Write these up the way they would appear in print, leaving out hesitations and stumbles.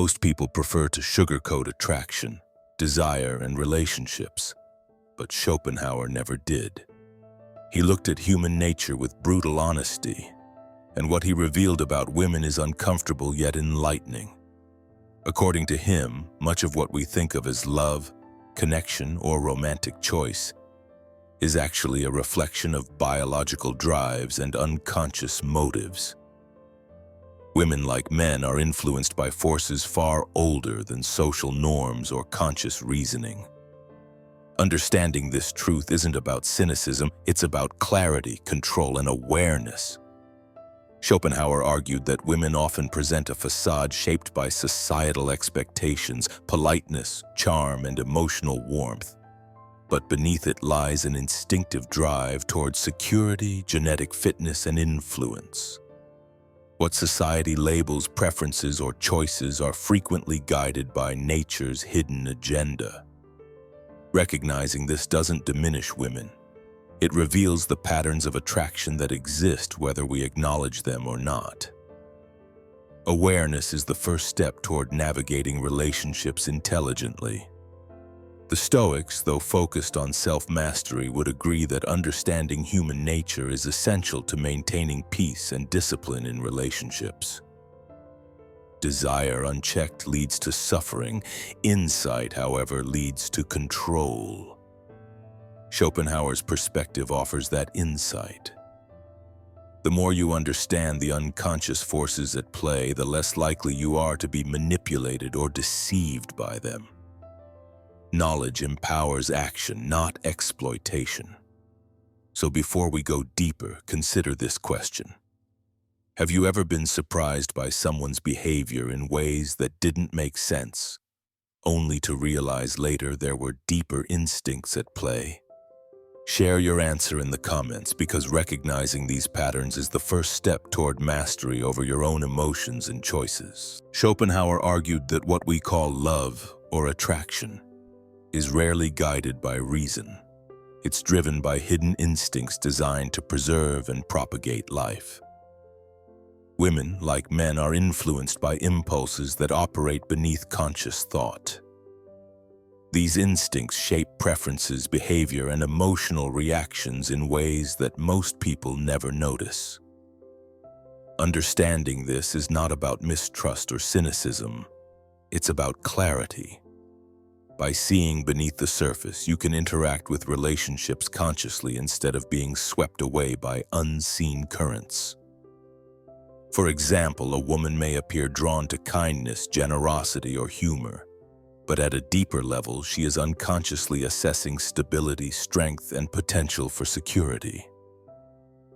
Most people prefer to sugarcoat attraction, desire, and relationships, but Schopenhauer never did. He looked at human nature with brutal honesty, and what he revealed about women is uncomfortable yet enlightening. According to him, much of what we think of as love, connection, or romantic choice is actually a reflection of biological drives and unconscious motives. Women, like men, are influenced by forces far older than social norms or conscious reasoning. Understanding this truth isn't about cynicism, it's about clarity, control, and awareness. Schopenhauer argued that women often present a facade shaped by societal expectations, politeness, charm, and emotional warmth. But beneath it lies an instinctive drive towards security, genetic fitness, and influence. What society labels preferences or choices are frequently guided by nature's hidden agenda. Recognizing this doesn't diminish women. It reveals the patterns of attraction that exist whether we acknowledge them or not. Awareness is the first step toward navigating relationships intelligently. The Stoics, though focused on self-mastery, would agree that understanding human nature is essential to maintaining peace and discipline in relationships. Desire unchecked leads to suffering. Insight, however, leads to control. Schopenhauer's perspective offers that insight. The more you understand the unconscious forces at play, the less likely you are to be manipulated or deceived by them. Knowledge empowers action, not exploitation. So before we go deeper, consider this question. Have you ever been surprised by someone's behavior in ways that didn't make sense, only to realize later there were deeper instincts at play? Share your answer in the comments, because recognizing these patterns is the first step toward mastery over your own emotions and choices. Schopenhauer argued that what we call love or attraction is rarely guided by reason. It's driven by hidden instincts designed to preserve and propagate life. Women, like men, are influenced by impulses that operate beneath conscious thought. These instincts shape preferences, behavior, and emotional reactions in ways that most people never notice. Understanding this is not about mistrust or cynicism. It's about clarity. By seeing beneath the surface, you can interact with relationships consciously instead of being swept away by unseen currents. For example, a woman may appear drawn to kindness, generosity, or humor, but at a deeper level, she is unconsciously assessing stability, strength, and potential for security.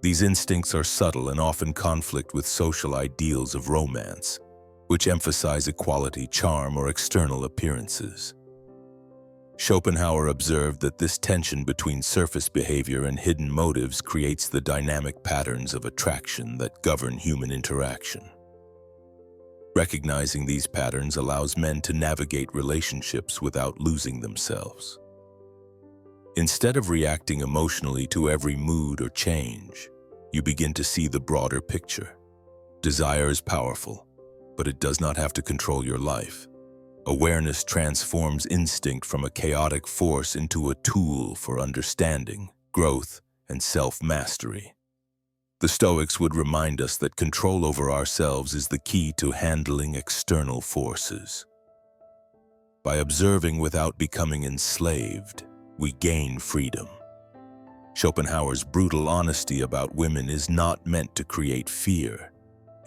These instincts are subtle and often conflict with social ideals of romance, which emphasize equality, charm, or external appearances. Schopenhauer observed that this tension between surface behavior and hidden motives creates the dynamic patterns of attraction that govern human interaction. Recognizing these patterns allows men to navigate relationships without losing themselves. Instead of reacting emotionally to every mood or change, you begin to see the broader picture. Desire is powerful, but it does not have to control your life. Awareness transforms instinct from a chaotic force into a tool for understanding, growth, and self-mastery. The Stoics would remind us that control over ourselves is the key to handling external forces. By observing without becoming enslaved, we gain freedom. Schopenhauer's brutal honesty about women is not meant to create fear.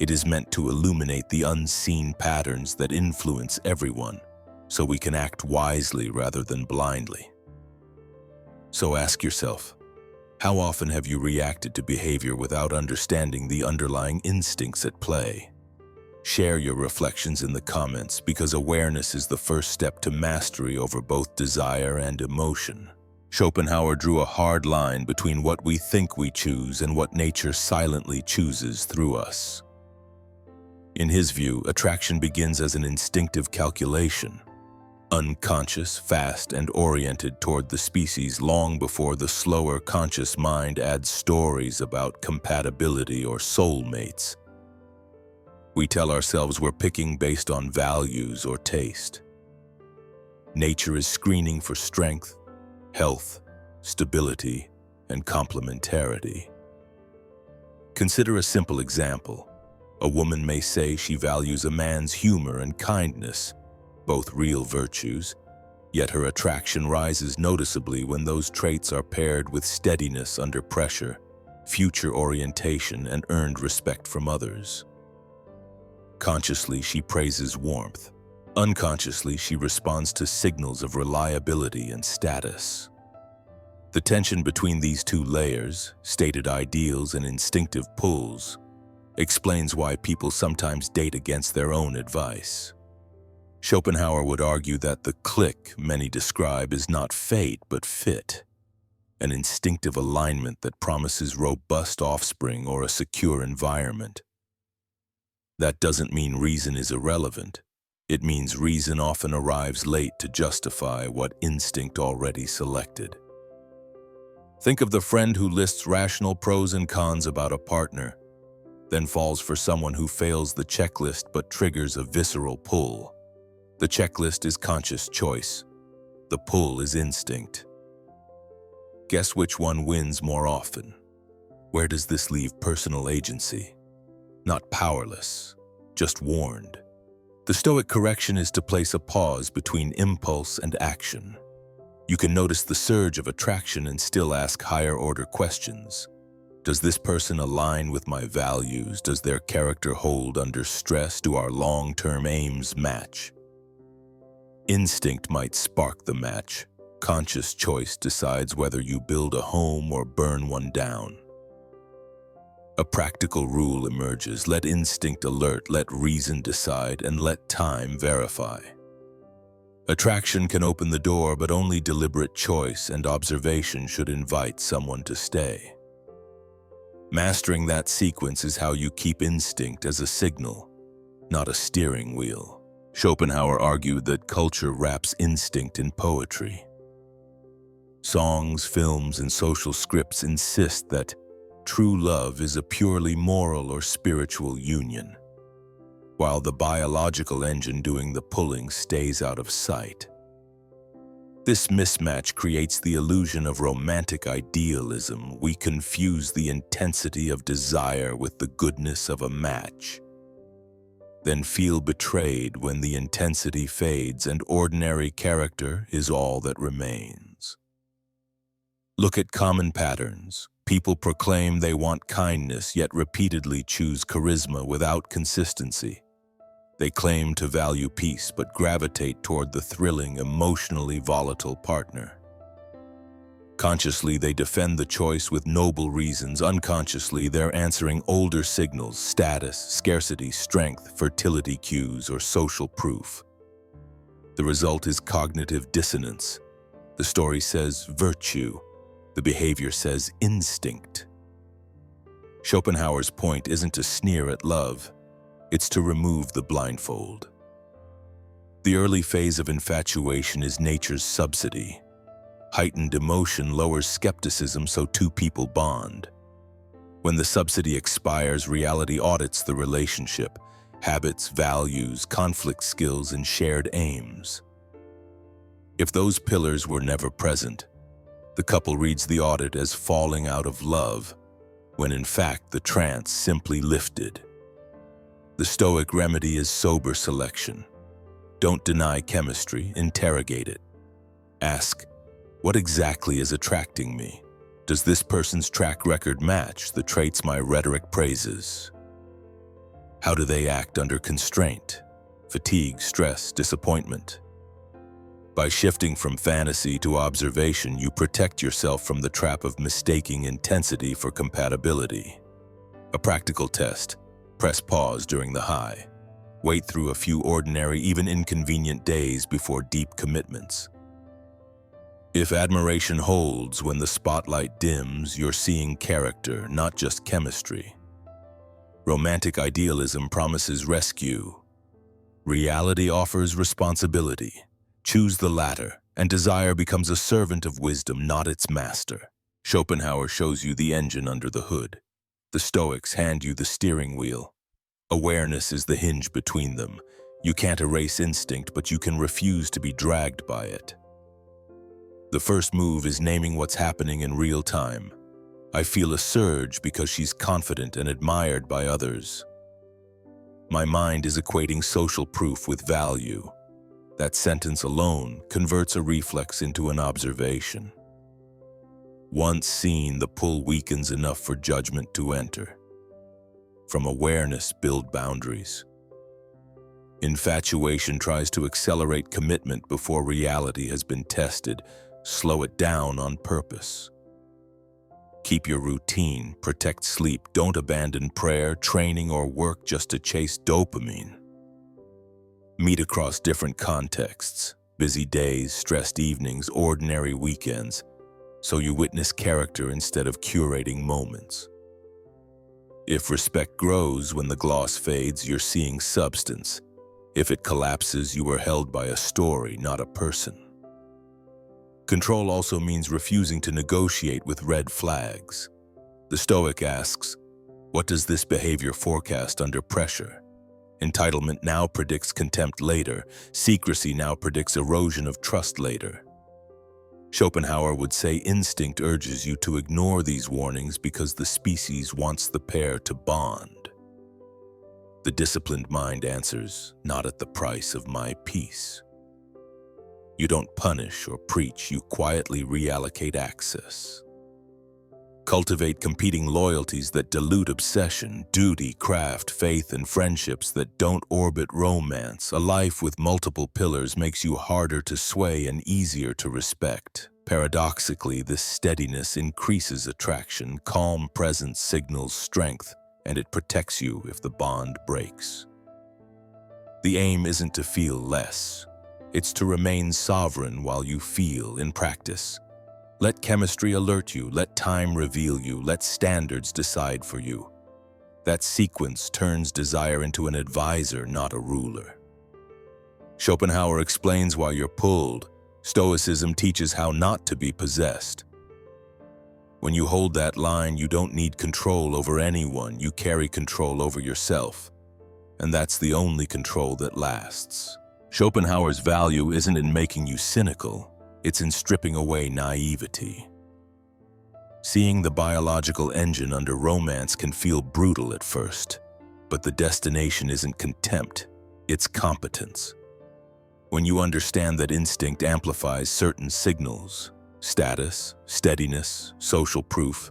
It is meant to illuminate the unseen patterns that influence everyone, so we can act wisely rather than blindly. So ask yourself, how often have you reacted to behavior without understanding the underlying instincts at play? Share your reflections in the comments, because awareness is the first step to mastery over both desire and emotion. Schopenhauer drew a hard line between what we think we choose and what nature silently chooses through us. In his view, attraction begins as an instinctive calculation, unconscious, fast, and oriented toward the species long before the slower conscious mind adds stories about compatibility or soulmates. We tell ourselves we're picking based on values or taste. Nature is screening for strength, health, stability, and complementarity. Consider a simple example. A woman may say she values a man's humor and kindness, both real virtues, yet her attraction rises noticeably when those traits are paired with steadiness under pressure, future orientation, and earned respect from others. Consciously, she praises warmth. Unconsciously, she responds to signals of reliability and status. The tension between these two layers, stated ideals and instinctive pulls, explains why people sometimes date against their own advice. Schopenhauer would argue that the click many describe is not fate but fit, an instinctive alignment that promises robust offspring or a secure environment. That doesn't mean reason is irrelevant. It means reason often arrives late to justify what instinct already selected. Think of the friend who lists rational pros and cons about a partner, then falls for someone who fails the checklist but triggers a visceral pull. The checklist is conscious choice. The pull is instinct. Guess which one wins more often? Where does this leave personal agency? Not powerless, just warned. The Stoic correction is to place a pause between impulse and action. You can notice the surge of attraction and still ask higher-order questions. Does this person align with my values? Does their character hold under stress? Do our long-term aims match? Instinct might spark the match. Conscious choice decides whether you build a home or burn one down. A practical rule emerges: let instinct alert, let reason decide, and let time verify. Attraction can open the door, but only deliberate choice and observation should invite someone to stay. Mastering that sequence is how you keep instinct as a signal, not a steering wheel. Schopenhauer argued that culture wraps instinct in poetry. Songs, films, and social scripts insist that true love is a purely moral or spiritual union, while the biological engine doing the pulling stays out of sight. This mismatch creates the illusion of romantic idealism. We confuse the intensity of desire with the goodness of a match, then feel betrayed when the intensity fades and ordinary character is all that remains. Look at common patterns. People proclaim they want kindness, yet repeatedly choose charisma without consistency. They claim to value peace, but gravitate toward the thrilling, emotionally volatile partner. Consciously, they defend the choice with noble reasons. Unconsciously, they're answering older signals: status, scarcity, strength, fertility cues, or social proof. The result is cognitive dissonance. The story says virtue. The behavior says instinct. Schopenhauer's point isn't to sneer at love. It's to remove the blindfold. The early phase of infatuation is nature's subsidy. Heightened emotion lowers skepticism, so two people bond. When the subsidy expires, reality audits the relationship: habits, values, conflict skills, and shared aims. If those pillars were never present, the couple reads the audit as falling out of love, when in fact the trance simply lifted. The Stoic remedy is sober selection. Don't deny chemistry, interrogate it. Ask, what exactly is attracting me? Does this person's track record match the traits my rhetoric praises? How do they act under constraint, fatigue, stress, disappointment? By shifting from fantasy to observation, you protect yourself from the trap of mistaking intensity for compatibility. A practical test: press pause during the high. Wait through a few ordinary, even inconvenient days before deep commitments. If admiration holds when the spotlight dims, you're seeing character, not just chemistry. Romantic idealism promises rescue. Reality offers responsibility. Choose the latter, and desire becomes a servant of wisdom, not its master. Schopenhauer shows you the engine under the hood. The Stoics hand you the steering wheel. Awareness is the hinge between them. You can't erase instinct, but you can refuse to be dragged by it. The first move is naming what's happening in real time. I feel a surge because she's confident and admired by others. My mind is equating social proof with value. That sentence alone converts a reflex into an observation. Once seen, the pull weakens enough for judgment to enter. From awareness, build boundaries. Infatuation tries to accelerate commitment before reality has been tested. Slow it down on purpose. Keep your routine, protect sleep, don't abandon prayer, training, or work just to chase dopamine. Meet across different contexts, busy days, stressed evenings, ordinary weekends, so you witness character instead of curating moments. If respect grows when the gloss fades, you're seeing substance. If it collapses, you are held by a story, not a person. Control also means refusing to negotiate with red flags. The Stoic asks, what does this behavior forecast under pressure? Entitlement now predicts contempt later. Secrecy now predicts erosion of trust later. Schopenhauer would say instinct urges you to ignore these warnings because the species wants the pair to bond. The disciplined mind answers, not at the price of my peace. You don't punish or preach, you quietly reallocate access. Cultivate competing loyalties that dilute obsession, duty, craft, faith, and friendships that don't orbit romance. A life with multiple pillars makes you harder to sway and easier to respect. Paradoxically, this steadiness increases attraction, calm presence signals strength, and it protects you if the bond breaks. The aim isn't to feel less. It's to remain sovereign while you feel in practice. Let chemistry alert you, let time reveal you, let standards decide for you. That sequence turns desire into an advisor, not a ruler. Schopenhauer explains why you're pulled. Stoicism teaches how not to be possessed. When you hold that line, you don't need control over anyone, you carry control over yourself. And that's the only control that lasts. Schopenhauer's value isn't in making you cynical, it's in stripping away naivety. Seeing the biological engine under romance can feel brutal at first, but the destination isn't contempt, it's competence. When you understand that instinct amplifies certain signals, status, steadiness, social proof,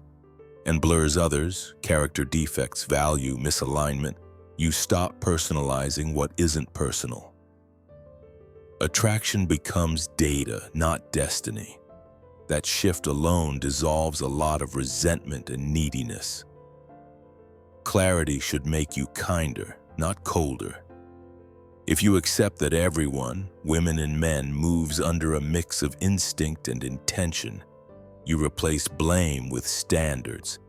and blurs others, character defects, value, misalignment, you stop personalizing what isn't personal. Attraction becomes data, not destiny. That shift alone dissolves a lot of resentment and neediness. Clarity should make you kinder, not colder. If you accept that everyone, women and men, moves under a mix of instinct and intention, you replace blame with standards.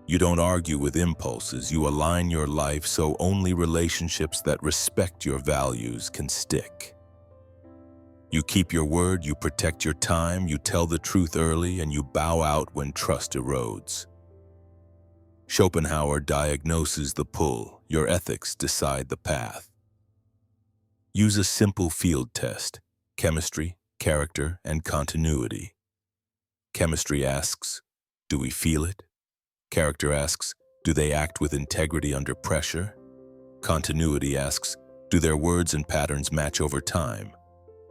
You don't argue with impulses, you align your life so only relationships that respect your values can stick. You keep your word, you protect your time, you tell the truth early, and you bow out when trust erodes. Schopenhauer diagnoses the pull, your ethics decide the path. Use a simple field test, chemistry, character, and continuity. Chemistry asks, do we feel it? Character asks, do they act with integrity under pressure? Continuity asks, do their words and patterns match over time?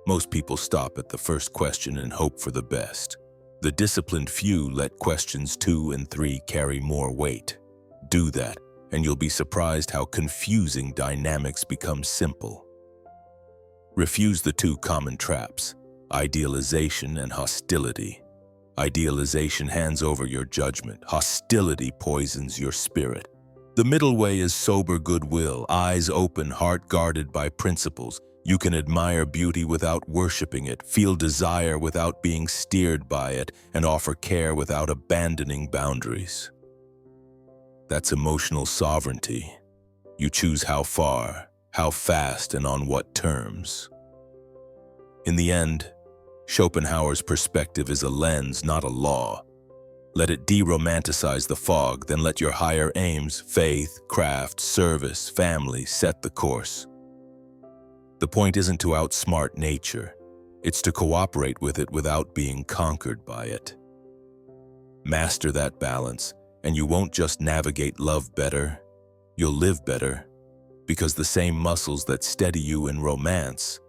Most people stop at the first question and hope for the best. The disciplined few let questions 2 and 3 carry more weight. Do that, and you'll be surprised how confusing dynamics become simple. Refuse the 2 common traps, idealization and hostility. Idealization hands over your judgment. Hostility poisons your spirit. The middle way is sober goodwill, eyes open, heart guarded by principles. You can admire beauty without worshiping it, feel desire without being steered by it, and offer care without abandoning boundaries. That's emotional sovereignty. You choose how far, how fast, and on what terms. In the end, Schopenhauer's perspective is a lens, not a law. Let it de-romanticize the fog, then let your higher aims, faith, craft, service, family, set the course. The point isn't to outsmart nature. It's to cooperate with it without being conquered by it. Master that balance, and you won't just navigate love better, you'll live better, because the same muscles that steady you in romance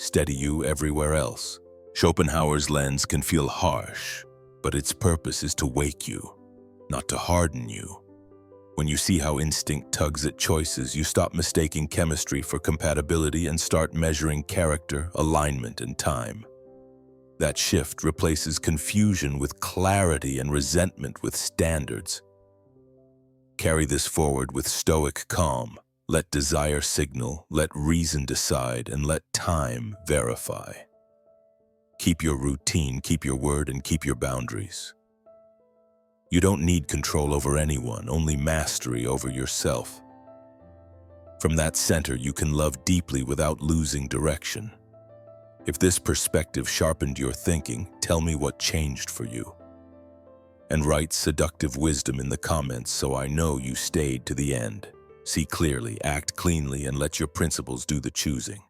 steady you everywhere else. Schopenhauer's lens can feel harsh, but its purpose is to wake you, not to harden you. When you see how instinct tugs at choices, you stop mistaking chemistry for compatibility and start measuring character, alignment, and time. That shift replaces confusion with clarity and resentment with standards. Carry this forward with stoic calm. Let desire signal, let reason decide, and let time verify. Keep your routine, keep your word, and keep your boundaries. You don't need control over anyone, only mastery over yourself. From that center, you can love deeply without losing direction. If this perspective sharpened your thinking, tell me what changed for you. And write seductive wisdom in the comments so I know you stayed to the end. See clearly, act cleanly, and let your principles do the choosing.